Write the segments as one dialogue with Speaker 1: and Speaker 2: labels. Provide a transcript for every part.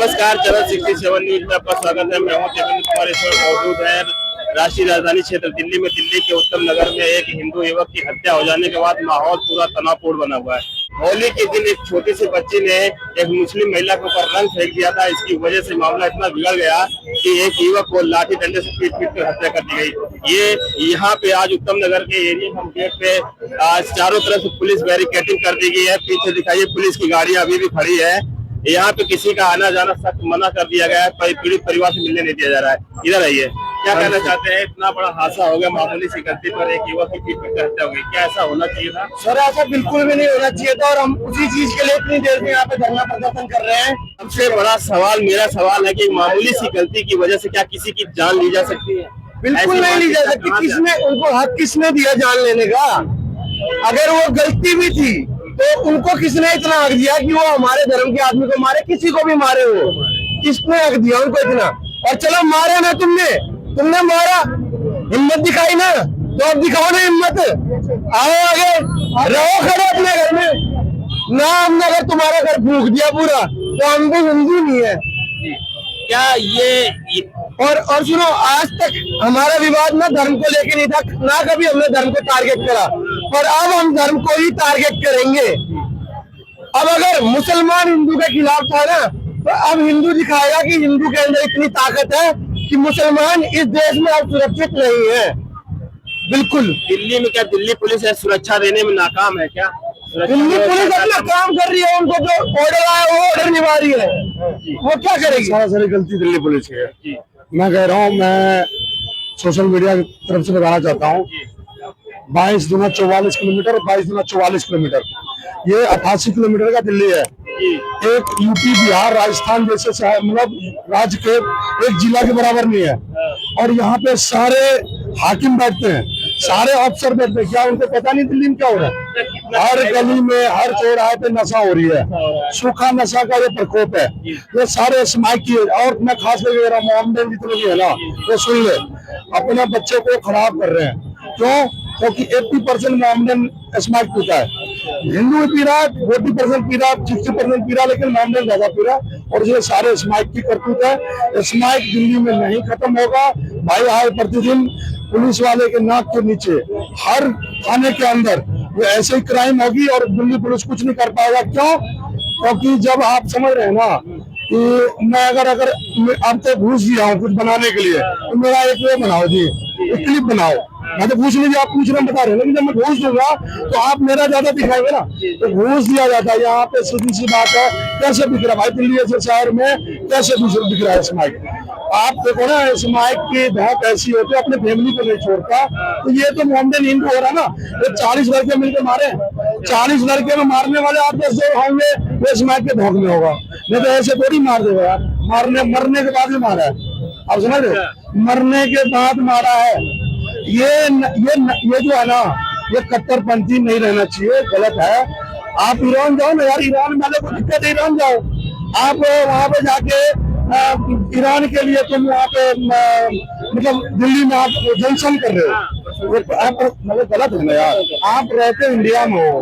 Speaker 1: नमस्कार, channel 67 news में आपका स्वागत है। मैं हूं देवेंद्र कुमार। इस वक्त मौजूद है राष्ट्रीय राजधानी क्षेत्र दिल्ली में। दिल्ली के उत्तम नगर में एक हिंदू युवक की हत्या हो जाने के बाद माहौल पूरा तनावपूर्ण बना हुआ है। होली के दिन एक छोटी सी बच्ची ने एक मुस्लिम महिला के ऊपर रंग फेंक दिया था। इसकी वजह से मामला इतना बिगड़ गया कि एक युवक को लाठी डंडे से पीट कर हत्या कर दी गई। ये यहाँ पे आज उत्तम नगर के एरिया गेट पे आज चारों तरफ से पुलिस बैरिकेडिंग कर दी गई है। पीछे दिखाइए पुलिस की गाड़ियां अभी भी खड़ी है। यहाँ पे किसी का आना जाना सख्त मना कर दिया गया है। पीड़ित परिवार से मिलने नहीं दिया जा रहा है। इधर आइए, क्या कहना चाहते हैं? इतना बड़ा हादसा हो गया, मामूली सी गलती पर एक युवक की पीट कर हत्या हो गई। क्या ऐसा होना चाहिए था?
Speaker 2: सर ऐसा बिल्कुल भी नहीं होना चाहिए था और हम उसी चीज के लिए इतनी देर में यहाँ पे धरना प्रदर्शन कर रहे हैं।
Speaker 1: सबसे बड़ा सवाल मेरा सवाल है कि मामूली सी गलती की वजह से क्या किसी की जान ली जा सकती है?
Speaker 2: बिल्कुल नहीं ली जा सकती। किसने उनको हक किसने दिया जान लेने का? अगर वो गलती भी थी तो उनको किसने इतना हक दिया कि वो हमारे धर्म के आदमी को मारे, किसी को भी मारे? वो किसने हक दिया उनको इतना? और चलो मारे ना, तुमने मारा, हिम्मत दिखाई ना, तो अब दिखाओ ना हिम्मत। आओ आगे, रहो खड़े अपने घर में ना। हमने अगर तुम्हारा घर फूंक दिया पूरा तो हम भी हिंदू नहीं है
Speaker 1: क्या ये
Speaker 2: और सुनो, आज तक हमारा विवाद ना धर्म को लेके नहीं था, ना कभी हमने धर्म को टारगेट करा, पर अब हम धर्म को ही टारगेट करेंगे। अब अगर मुसलमान हिंदू के खिलाफ था ना, तो अब हिंदू दिखाएगा कि हिंदू के अंदर इतनी ताकत है कि मुसलमान इस देश में अब सुरक्षित नहीं है। बिल्कुल।
Speaker 1: दिल्ली में क्या दिल्ली पुलिस है सुरक्षा देने में नाकाम है क्या?
Speaker 2: दिल्ली पुलिस अपना काम कर रही है, उनको जो ऑर्डर आया वो ऑर्डर निभा रही है। वो क्या करेगी?
Speaker 3: सारी गलती दिल्ली पुलिस की है। मैं कह रहा हूँ, मैं सोशल मीडिया की तरफ से बताना चाहता हूँ, 22 दूना 44 किलोमीटर, 22 दूना 44 किलोमीटर, ये 88 किलोमीटर का दिल्ली है। एक यूपी, बिहार, राजस्थान जैसे मतलब राज्य के एक जिला के बराबर नहीं है। और यहाँ पे सारे हाकिम बैठते हैं, सारे अफसर बैठते हैं। क्या उनको पता नहीं दिल्ली में क्या हो रहा है? हर गली में, हर चौराहे पे नशा हो रही है। सूखा नशा का ये प्रकोप है। ये सारे स्माइक की, और मैं खास करके मोहम्मद जितने भी है ना, वो सुन ले, अपने बच्चे को खराब कर रहे हैं। क्यों? क्योंकि 80% मोहम्मद स्माइक पीता है। हिंदू भी पी रहा है, 40% पी रहा है, 60% पी रहा है, लेकिन मोहम्मद ज्यादा पी रहा है। और ये सारे स्माइक की करतूत है। स्माइक दिल्ली में नहीं खत्म होगा भाई। आए प्रतिदिन पुलिस वाले के नाक के नीचे हर थाने के अंदर ये ऐसे ही क्राइम होगी और दिल्ली पुलिस कुछ नहीं कर पाएगा। क्यों? क्योंकि जब आप समझ रहे हैं ना कि मैं अगर आपको घूस दिया हूँ कुछ बनाने के लिए, तो मेरा एक वो बनाओ जी, एक क्लिप बनाओ। मैं तो पूछ लीजिए, आप पूछ रहे बता रहे हैं, लेकिन जब मैं घूस दूंगा तो आप मेरा ज्यादा दिखाएंगे ना। तो घूस दिया जाता है यहाँ पे, सीधी सी बात है। कैसे बिक रहा भाई दिल्ली जैसे शहर में, कैसे बिक रहा है स्माइक? आप देखो ना, स्माइक की बहुत ऐसी होती है, अपने फैमिली को नहीं छोड़ता। तो ये तो मोहम्मद हिंदू हो रहा है ना। ये 40 लड़के मिलकर मारे, 40 लड़के में मारने वाले 8-10 लोग होंगे, वो स्माइक के भोग में होगा। नहीं तो ऐसे थोड़ी मार देगा यार। मरने के बाद ही मारा है, आप समझ रहे? मरने के बाद मारा है। ये जो है ना, ये कट्टरपंथी नहीं रहना चाहिए, गलत है। आप ईरान जाओ ना यार, ईरान में कोई दिक्कत है, ईरान जाओ। आप वहां पे जाके ईरान के लिए तुम वहाँ पे मतलब दिल्ली में आप जंक्शन कर रहे हो, आप मतलब गलत है ना यार। आप रहते हो इंडिया में हो,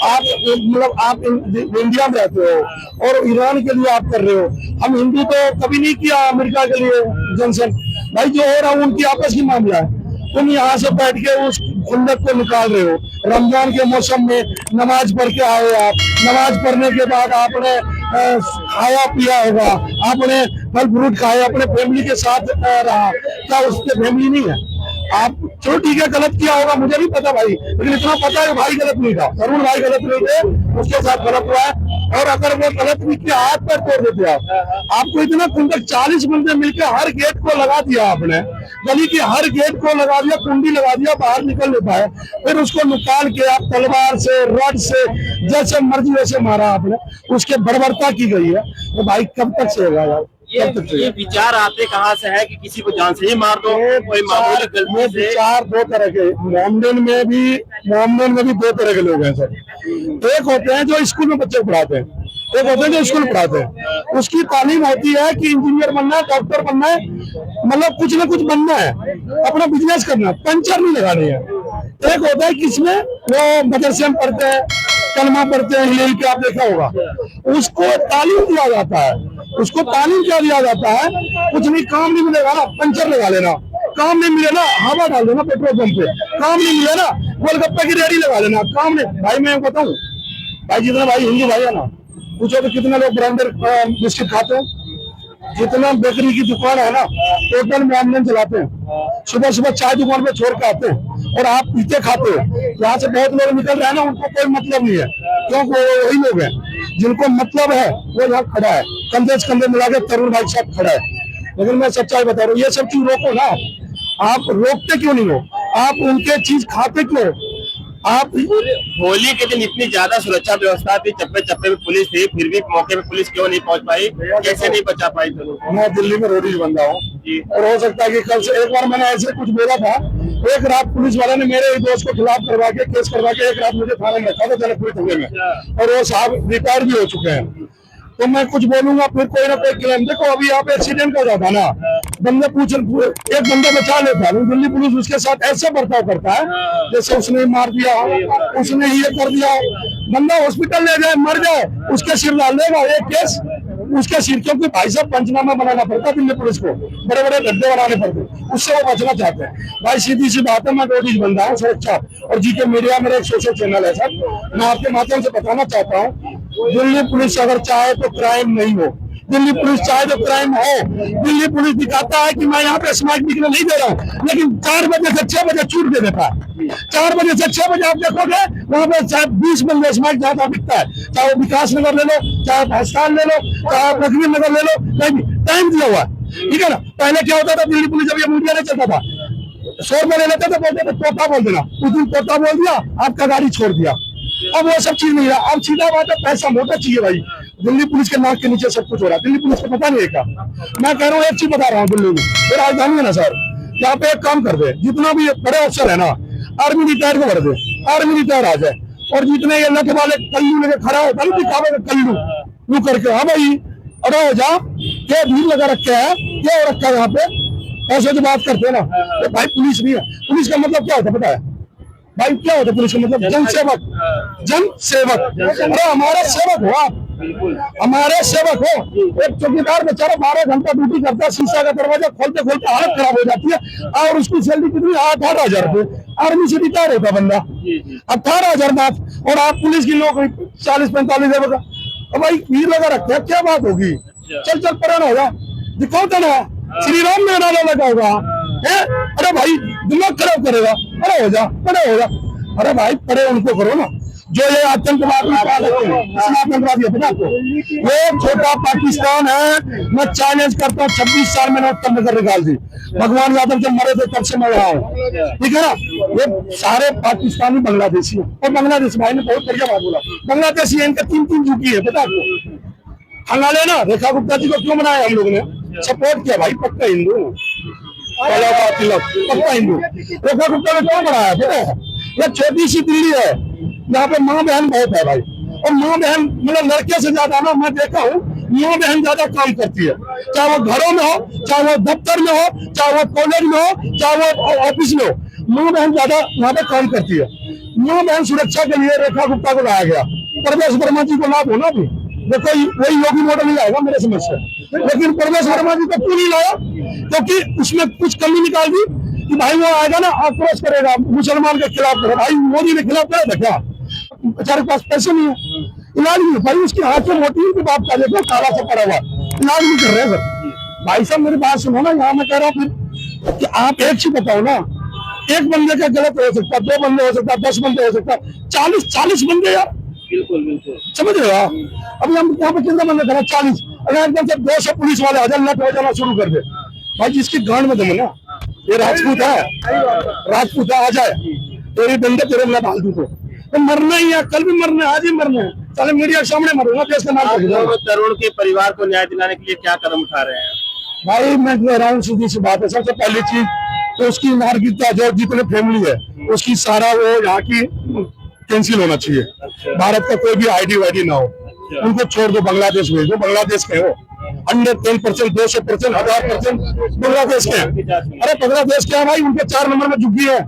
Speaker 3: आप मतलब आप इंडिया में रहते हो और ईरान के लिए आप कर रहे हो। हम हिंदू तो कभी नहीं किया अमेरिका के लिए जंक्शन। भाई जो हो रहा है उनकी आपस की मामला है। तुम यहाँ से बैठ के उस खुंदक को निकाल रहे हो। रमजान के मौसम में नमाज पढ़ के आए आप, नमाज पढ़ने के बाद आपने खाया पिया होगा, आपने फल फ्रूट खाया, अपने फैमिली के साथ रहा। क्या उसके फैमिली नहीं है? आप चलो ठीक है, गलत किया होगा, मुझे भी पता भाई, लेकिन इतना पता है भाई गलत नहीं था, तरुण भाई गलत नहीं थे, उसके साथ गलत हुआ है। और अगर वो गलत नहीं किया, हाथ पर तोड़ देते आपको इतना कुंडक 40 बंदे मिलकर हर गेट को लगा दिया आपने, गली की हर गेट को लगा दिया, कुंडी लगा दिया, बाहर निकल नहीं पाए। फिर उसको निकाल के आप तलवार से, रड से, जैसे मर्जी वैसे मारा आपने, उसके बर्बरता की गई है। तो भाई कब तक चलेगा यार?
Speaker 1: ये विचार आते कहाँ से है कि किसी को जान से ही मार दो? कोई मामूली गलती से
Speaker 3: विचार दो तरह के, मोहम्मद में भी दो तरह के लोग हैं सर। एक होते हैं जो स्कूल में बच्चे पढ़ाते हैं, एक होते हैं जो स्कूल पढ़ाते हैं। उसकी तालीम होती है कि इंजीनियर बनना है, डॉक्टर बनना है, मतलब कुछ ना कुछ बनना है, अपना बिजनेस करना है, पंचर नहीं लगानी है। एक होता है किसमें वो मदरसे में पढ़ते हैं, कलमा पढ़ते हैं, हिल के आप देखा होगा, उसको तालीम दिया जाता है, उसको तालीम क्या दिया जाता है? कुछ नहीं, काम नहीं मिलेगा ना पंचर लगा लेना, काम नहीं मिले ना हवा डाल देना पेट्रोल पंप पे, काम नहीं मिले ना गोलगप्पे की रेडी लगा लेना, काम नहीं। भाई मैं बताऊं भाई, जितना भाई हिंदू भाई है ना, पूछो तो कितने लोग ब्रांडेड बिस्किट खाते हैं, जितना बेकरी की दुकान है ना टोटल में ऑनलाइन चलाते हैं, सुबह सुबह चाय दुकान पे छोड़ के आते हैं और आप पीते खाते हो। यहाँ से बहुत लोग निकल रहे हैं ना, उनको कोई मतलब नहीं है, क्योंकि वो वही लोग हैं जिनको मतलब है, वो यहाँ खड़ा है कंधे से कंधे मिला के तरुण भाई साहब खड़ा है। लेकिन मैं सच्चाई बता रहा हूँ, ये सब चीज रोको ना, आप रोकते क्यों नहीं हो? आप उनके चीज खाते क्यों? आप
Speaker 1: होली के दिन इतनी ज्यादा सुरक्षा व्यवस्था थी, चप्पे चप्पे में पुलिस थी, फिर भी मौके पे पुलिस क्यों नहीं पहुंच पाई, कैसे नहीं बचा पाई?
Speaker 3: मैं दिल्ली में रोडीज बंदा हूँ और हो सकता है कि कल से एक बार मैंने ऐसे कुछ बोला था, एक रात पुलिस वाले ने मेरे एक दोस्त को खिलाफ करवा के केस करवा के एक रात मुझे थाने में रखा था जनकपुरी थाने में, और वो साहब रिटायर भी हो चुके हैं। तो मैं कुछ बोलूंगा फिर कोई ना कोई क्लेम। देखो अभी यहाँ पे एक्सीडेंट हो जाता ना, बंदे एक बंदा बचा लेता है, दिल्ली पुलिस उसके साथ ऐसे बर्ताव करता है जैसे उसने मार दिया, उसने ये कर दिया, बंदा हॉस्पिटल ले जाए मर जाए उसके सिर डाल देगा एक केस उसके सिर, क्योंकि भाई साहब पंचनामा बनाना पड़ता दिल्ली पुलिस को, बड़े बड़े गड्ढे बनाने पड़ते, उससे वो बचना चाहते हैं। भाई सीधी सी बात है, मैं रोडीज बंदा हूँ सुरक्षा और जीके मीडिया मेरा एक सोशल चैनल है सर, मैं आपके माध्यम से बताना चाहता हूँ, दिल्ली पुलिस अगर चाहे तो क्राइम नहीं हो, दिल्ली पुलिस चाहे तो क्राइम हो। दिल्ली पुलिस दिखाता है कि मैं यहाँ पे स्मैक बिकने नहीं दे रहा हूँ, लेकिन 4 बजे से 6 बजे छूट दे देता है। 4 बजे से 6 बजे आप देखोगे वहाँ पे चाहे 20 बजे स्मैक ज्यादा बिकता है, चाहे वो विकास नगर ले लो, चाहे भस्तान ले लो, चाहे लक्ष्मी नगर ले लो, कहीं टाइम दिया हुआ है, ठीक है ना। पहले क्या होता था, दिल्ली पुलिस जब ये मीडिया नहीं चलता था 100 रुपये ले लेते थे, बोलते थे तोता बोल देना, उस दिन तोता बोल दिया आपका गाड़ी छोड़ दिया। अब वो सब चीज नहीं है, अब सीधा बात है पैसा मोटा चाहिए भाई। दिल्ली पुलिस के नाक के नीचे सब कुछ हो रहा है, दिल्ली पुलिस को पता नहीं है क्या। मैं कह रहा हूँ एक चीज बता रहा हूँ, दिल्ली में ये राजधानी है ना सर, यहाँ पे एक काम कर दे, जितना भी बड़े अफसर है ना आर्मी रिटायर को भर दे, आर्मी रिटायर आ जाए, और जितने ये लठ वाले कल्लू लेके खड़ा होता है दिखावे कल्लू यू करके, हाँ भाई अरे हो जा, क्या भीड़ लगा रखे है, क्या हो रखा है यहाँ पे, ऐसे जो बात करते हैं ना, तो भाई पुलिस नहीं है। पुलिस का मतलब क्या होता है पता है भाई, क्या होता है पुलिस का मतलब? जन सेवक, जन सेवक। अरे हमारे सेवक हो आप, हमारे सेवक हो। एक चौकीदार बेचारा 12 घंटा ड्यूटी करता है, शीशा का दरवाजा खोलते खोलते हालत खराब हो जाती है, और उसकी सैलरी कितनी 18,000 रुपए, आर्मी से रिटायर होता बंदा, 18,000 बात, और आप पुलिस की नौकरी 40-45,000 का। अब भाई भीड़ लगा रखते हैं, क्या बात होगी? चल चल परेशान होगा, दिखाओ तो ना श्री राम में नारा लगा होगा, अरे भाई दिमाग खराब करेगा, अरे हो जा, अरे हो जा, अरे भाई परे उनको करो ना जो ये आतंकवादी आतंकवादी है, पता आपको ये छोटा पाकिस्तान है। मैं चैलेंज करता हूँ, 26 साल मैंने उत्तर नगर निकाल दी, भगवान यादव जब मरे थे तब से मैं रहा हूँ, ठीक है ना। ये सारे पाकिस्तानी बांग्लादेशी है, और बांग्लादेश भाई ने बहुत बढ़िया बात बोला, बांग्लादेशी है इनका 3-3 झुकी है, पता आपको। खाना लेना रेखा गुप्ता जी को क्यों बनाया हम लोग ने, सपोर्ट किया भाई, पक्का हिंदू पक्का हिंदू। रेखा गुप्ता ने क्यों बनाया पता है, ये छोटी सी दिल्ली है, यहाँ पे माँ बहन बहुत है भाई, और माँ बहन मतलब लड़के से ज्यादा ना मैं देखा हूँ, माँ बहन ज्यादा काम करती है, चाहे वो घरों में हो, चाहे वो दफ्तर में हो, चाहे वो कॉलेज में हो, चाहे वो ऑफिस में हो, माँ बहन ज्यादा यहाँ पे काम करती है। माँ बहन सुरक्षा के लिए रेखा गुप्ता को लाया गया, परवेश वर्मा जी को लाभ होना भी, देखो वही योगी मॉडल नहीं आएगा मेरे समझ से, लेकिन परवेश वर्मा जी को क्यों नहीं लाया? क्योंकि उसमें कुछ कमी निकाल दी कि भाई वो आएगा ना आक्रोश करेगा मुसलमान के खिलाफ करेगा। भाई मोदी के खिलाफ करेगा क्या? बेचारे के पास पैसे नहीं है, इलाज नहीं, भाई उसकी हाथ में मोटी के बाप का देखो काला सा पड़ा हुआ, इलाज नहीं कर रहे हैं सर। भाई साहब मेरी बात सुनो ना, यहाँ मैं कह रहा हूँ फिर कि आप एक चीज बताओ ना, एक बंदे का गलत हो सकता है, 2 बंदे हो सकता है, 10 बंदे हो सकता है, 40 बंदे यार,
Speaker 1: बिल्कुल बिल्कुल
Speaker 3: समझ रहे हो? अभी हम यहाँ पे कितना बंदे खड़ा, 40, अगर एकदम से 200 पुलिस वाले हजार लट हो जाना शुरू कर दे, भाई जिसकी गांड में दम है ना, ये राजपूत है, राजपूत है, आ जाए तेरी बंदे तेरे में डाल दूं तो मरना ही है, कल भी मरना है, आज ही मरना है, साले मीडिया के सामने मरूंगा, देश का नाम
Speaker 1: तो तरुण के परिवार को न्याय दिलाने के लिए क्या कदम उठा रहे हैं?
Speaker 3: भाई मैं कह रहा हूँ सीधी सी बात है, सबसे पहली चीज तो उसकी नागरिकता जो जितने फैमिली है उसकी सारा वो यहाँ की कैंसिल होना चाहिए, भारत का कोई भी आईडी वाईडी ना हो, उनको छोड़ दो, बांग्लादेश भेज दो, बांग्लादेश के हो 110%, 200%, 1000% बांग्लादेश के हैं। अरे बांग्लादेश क्या भाई, उनके 4 नंबर में झुग्गी है,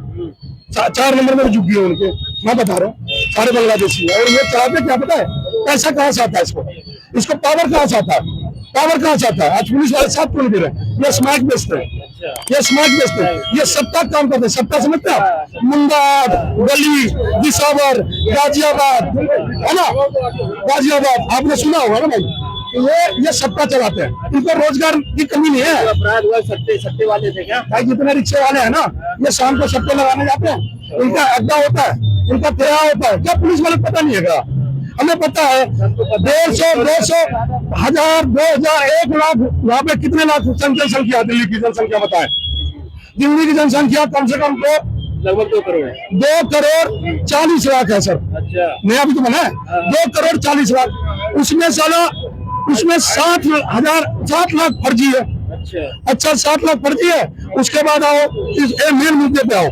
Speaker 3: 4 नंबर में झुग्गी है उनके, मैं बता रहा हूँ सारे बांग्लादेशी है। और ये चाहते क्या पता है, पैसा कहाँ से आता है, इसको पावर कहाँ से आता है, पावर कहाँ से आता है? आज पुलिस वाले साथ क्यों नहीं दे रहे? ये स्मैक बेचते हैं, ये स्मैक बेचते हैं, ये सत्ता काम करते हैं। सत्ता समझते हैं? मुंदाद, गली, दिसावर, गाजियाबाद, है ना, गाजियाबाद आपने सुना होगा ना भाई। ये सत्ता चलाते हैं, इनको रोजगार की कमी नहीं है।
Speaker 1: अपराध हुआ सट्टे सट्टे वाले थे क्या?
Speaker 3: भाई जितने रिक्शे वाले हैं ना, ये शाम को सट्टे लगाने जाते हैं, इनका अड्डा होता है, इनका तेरा होता है। क्या पुलिस वाले पता नहीं है क्या? हमें पता है। 150, 200, 1000, 2000, 1 लाख, यहाँ पे कितने लाख जनसंख्या? दिल्ली की जनसंख्या बताएं। दिल्ली की जनसंख्या कम से कम तो
Speaker 1: लगभग 2 करोड़ है।
Speaker 3: 2 करोड़ 40 लाख है सर।
Speaker 1: अच्छा,
Speaker 3: नया भी तो बना है। 2 करोड़ 40 लाख, उसमें साला उसमें 7 लाख फर्जी है। अच्छा 7 लाख फर्जी है। उसके बाद आओ इस मेन मुद्दे पे आओ।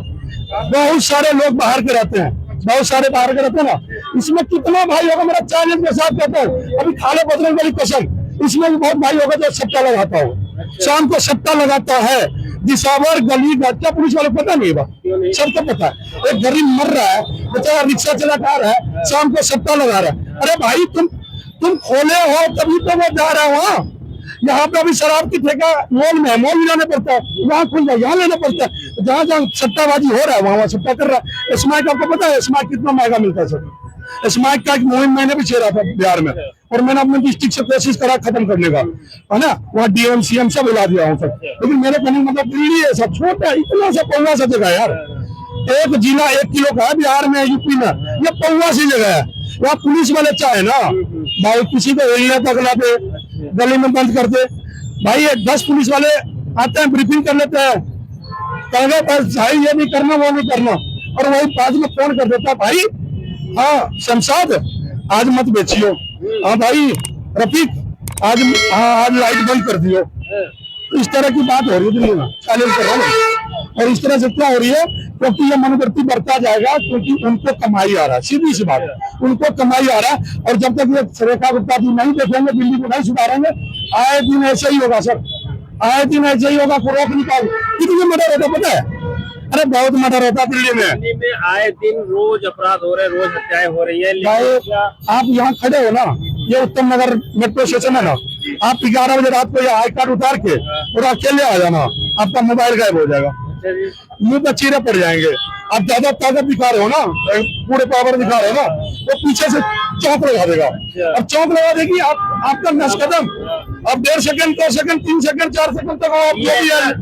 Speaker 3: बहुत सारे लोग बाहर के रहते हैं, बहुत सारे बाहर के रहते हैं ना। इसमें कितना भाई होगा? मेरा चैलेंज के साथ कहता हूँ, अभी खाले बदरंग वाली कसम, इसमें भी बहुत भाई होगा जो सट्टा लगाता हो, शाम को सट्टा लगाता है। दिसावर, गली, क्या पुलिस वाले पता नहीं बा? सबको पता है। एक गरीब मर रहा है बेचारा, रिक्शा चलाता रहा है, शाम को सट्टा लगा रहा है। अरे भाई तुम खोले हो तभी तो वो जा रहा है वहाँ। यहाँ पे अभी शराब की ठेका मॉल में है, मॉल में जाना पड़ता है, यहाँ खुल जाए, यहाँ लेना पड़ता है। जहाँ जहाँ सट्टाबाजी हो रहा है वहाँ सट्टा कर रहा है। स्मैक आपको पता है स्मैक कितना महंगा मिलता है सर? स्मैक का एक मुहिम मैंने भी छेड़ा था बिहार में, और मैंने अपने डिस्ट्रिक्ट से कोशिश करा खत्म करने का, है ना। वहाँ डीएम सीएम सब हिला दिया हूँ सर, लेकिन मेरे कहने का मतलब दिल्ली है सब छोटा है, इतना सा पौवा सा जगह यार। एक जिला 1 किलो का है बिहार में, यूपी में, ये पौवा सी जगह है। वहाँ पुलिस वाले चाहे ना भाई किसी को हिलने तक ना दे, गली में बंद कर दे भाई। 10 पुलिस वाले आते हैं, ब्रीफिंग कर लेते हैं, कहेंगे भाई ये नहीं करना वो नहीं करना, और वही बाद में फोन कर देता है, भाई हाँ शमशाद आज मत बेचियो, हाँ भाई रफीक आज लाइट बंद कर दियो। इस तरह की बात हो रही है दिल्ली में, चैलेंज कर रहा हूँ। और इस तरह से क्या हो रही है? क्योंकि ये मनोवृत्ति बढ़ता जाएगा, क्योंकि उनको कमाई आ रहा है, सीधी सी बात है, उनको कमाई आ रहा है। और जब तक ये रेखा गुप्ता जी नहीं देखेंगे, दिल्ली को नहीं सुधारेंगे, आए दिन ऐसे ही होगा सर, आए दिन ऐसे ही होगा। को रोक नहीं पाओगे। कितनी मर्डर होता पता है? अरे बहुत मर्डर होता दिल्ली में।
Speaker 1: दिल्ली में आए दिन रोज अपराध हो रहे हैं, रोज हत्याएं हो रही है।
Speaker 3: भाई आप यहाँ खड़े हो ना, ये उत्तम नगर मेट्रो स्टेशन है ना, आप 11 बजे रात को ये आई कार्ड उतार के और अकेले आ जाना, आपका मोबाइल गायब हो जाएगा, मुंह पे चीरे पड़ जाएंगे। आप ज्यादा ताकत दिखा रहे हो ना, पूरे पावर दिखा रहे हो ना, वो पीछे से चौक लगा देगा। अब चौक लगा देगी आपका नस कदम, अब 1.5 सेकंड, 2 सेकंड, 3 सेकंड, 4 सेकंड तक आप जो भी है।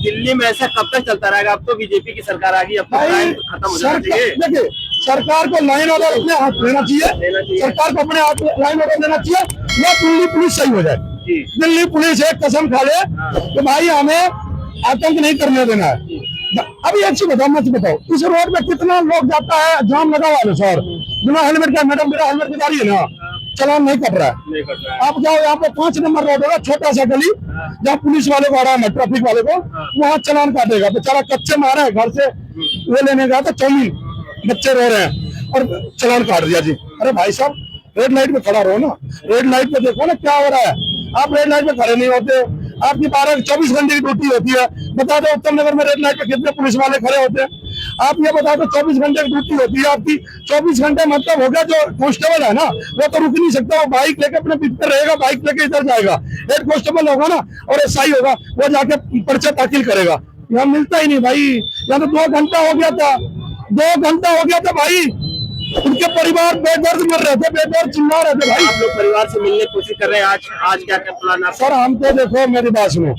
Speaker 1: दिल्ली में ऐसा कब तक चलता रहेगा? अब तो बीजेपी की सरकार आ गई, अब तो क्राइम खत्म हो जाना चाहिए।
Speaker 3: देखिए सरकार को लाइन ऑर्डर अपने हाथ लेना चाहिए, सरकार को अपने हाथ लाइन ऑर्डर लेना चाहिए, या दिल्ली पुलिस सही हो जाए। दिल्ली पुलिस एक कसम खा ले कि भाई हमें आतंक नहीं करने देना है। अभी एक चीज बताओ, मत बताओ, इस रोड पे कितना लोग जाता है, जाम लगा हुआ है सर, बिना हेलमेट का। मैडम मेरा हेलमेट की गाड़ी है ना, चलान नहीं कट रहा है। आप जाओ यहाँ पे 5 नंबर रोड होगा, छोटा सा गली, जहाँ पुलिस वाले को आराम है, ट्रैफिक वाले को, वहाँ चलान काटेगा। बेचारा कच्चे मारा है, घर से वो लेने गया था चाउमीन, बच्चे रो रहे हैं और चलान काट दिया जी। अरे भाई साहब रेड लाइट पे खड़ा रहो ना, रेड लाइट पे देखो ना क्या हो रहा है। आप रेड लाइट पे खड़े नहीं होते, आपकी 24 घंटे की ड्यूटी होती है। बता दो उत्तम नगर में रेड लाइट पे कितने पुलिस वाले खड़े होते हैं? आप ये बता दो 24 घंटे की ड्यूटी होती है आपकी, 24 घंटे मतलब हो गया। जो कांस्टेबल है ना वो तो रुक नहीं सकता, वो बाइक लेके अपने पीछे रहेगा, बाइक लेके इधर जाएगा। हेड कांस्टेबल होगा ना और एसआई होगा, वो जाके पर्चा दाखिल करेगा। यहाँ मिलता ही नहीं भाई, यहाँ तो 2 घंटा हो गया था, 2 घंटा हो गया था भाई। उनके परिवार बेदर्द मर रहे थे, बेदर्द चिल्ला रहे थे भाई।
Speaker 1: आप लोग परिवार से मिलने की कोशिश कर रहे हैं, आज क्या क्या प्लान आप?
Speaker 3: सर हम तो देखो मेरी बात सुनो,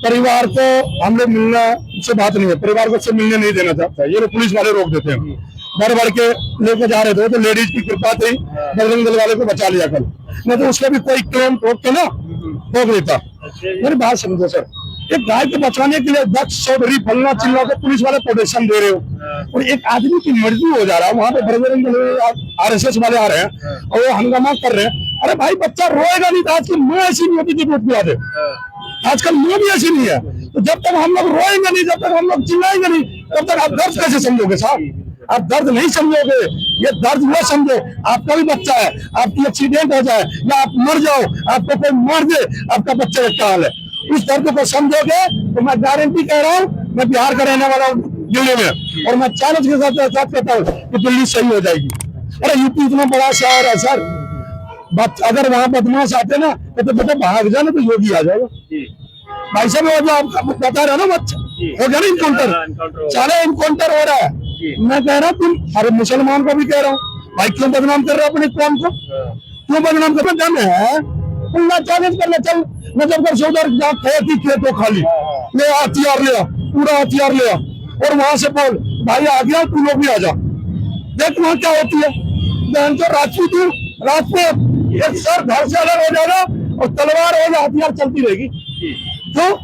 Speaker 3: परिवार को हम लोग मिलना से बात नहीं है, परिवार को से मिलने नहीं देना चाहता, ये लोग पुलिस वाले रोक देते हैं। भर के लेके जा रहे थे, तो लेडीज की कृपा थी, बजरंग दल वाले को बचा लिया कल, नहीं तो उसका भी कोई क्लेम ठोक के ना ठोक देता। मेरी बात समझो सर, एक गाय को बचाने के लिए 10 चौधरी फलना चिल्ला के पुलिस वाले प्रोटेक्शन दे रहे हो, और एक आदमी की मृत्यु हो जा रहा है वहां पे, बजरंग दल आरएसएस वाले आ रहे हैं और वो हंगामा कर रहे हैं। अरे भाई बच्चा रोएगा नहीं तो आजकल माँ ऐसी नहीं होती थी दूध पिला दे, आजकल माँ भी ऐसी नहीं है। तो जब तक हम लोग रोएंगे नहीं, जब तक हम लोग चिल्लाएंगे नहीं, तब तक आप दर्द कैसे समझोगे साहब? आप दर्द नहीं समझोगे। ये दर्द वो समझो, आपका भी बच्चा है, आपकी एक्सीडेंट हो जाए या आप मर जाओ, आपको कोई मार दे, आपका बच्चे का क्या हाल है, उस दर्द को समझोगे तो मैं गारंटी कह रहा हूँ, मैं बिहार का रहने वाला हूँ दिल्ली में, और मैं चैलेंज के साथ कहता हूँ कि दिल्ली सही हो जाएगी। अरे यूपी इतना बड़ा शहर है सर, अगर वहाँ बदमाश आते ना तो बेटा भाग जाना तो योगी आ जाएगा।
Speaker 1: जी
Speaker 3: भाई साहब वो जो आप बता रहे हो ना बच्चा हो गया ना इनकाउंटर,
Speaker 1: एनकाउंटर
Speaker 3: सारे इनकाउंटर हो रहा है। मैं कह रहा हूँ तुम, अरे मुसलमान को भी कह रहा हूँ भाई क्यों बदनाम कर रहे हो अपनी कौम को, क्यों बदनाम कर रहे हो? दम है तुम चैलेंज कर ले, चल नजफगढ़ से उधर जहाँ खेत ही खेत हो खाली, ले हथियार ले आ, पूरा हथियार ले आ और वहां से बोल भाई आ गया तू लोग भी आ जा, देख वहां क्या होती है। बहन जो राजपूत हूँ, राजपूत एक सर घर से अलग हो जाएगा और तलवार हो या हथियार चलती रहेगी। तो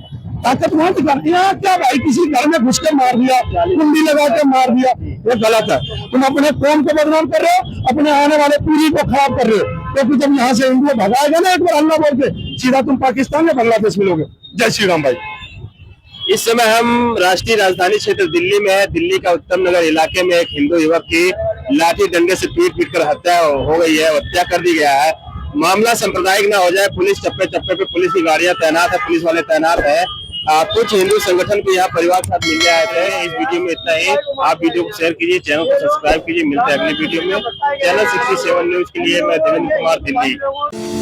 Speaker 3: ताकत वहां दिखाती है क्या भाई, किसी घर में घुस के मार दिया, कुंडी लगा के मार दिया, ये गलत है। तुम अपने कौम को बदनाम कर रहे हो, अपने आने वाले पीढ़ी को खराब कर रहे हो, क्योंकि जब यहाँ से हिंदू भगाएगा ना एक बार अल्लाह बोल के, सीधा तुम पाकिस्तान या बांग्लादेश मिलोगे। जय श्री राम भाई।
Speaker 1: इस समय हम राष्ट्रीय राजधानी क्षेत्र दिल्ली में है। दिल्ली का उत्तम नगर इलाके में एक हिंदू युवक की लाठी डंडे से पीट कर हत्या हो गई है, हत्या कर दी गया है। मामला सांप्रदायिक ना हो जाए, पुलिस चप्पे चप्पे पे पुलिस की गाड़ियां तैनात है, पुलिस वाले तैनात है। कुछ हिंदू संगठन भी यहाँ परिवार के साथ मिलने आए थे। इस वीडियो में इतना ही। आप वीडियो को शेयर कीजिए, चैनल को सब्सक्राइब कीजिए। मिलते हैं अगले वीडियो में। चैनल 67 न्यूज के लिए मैं देवेंद्र कुमार, दिल्ली।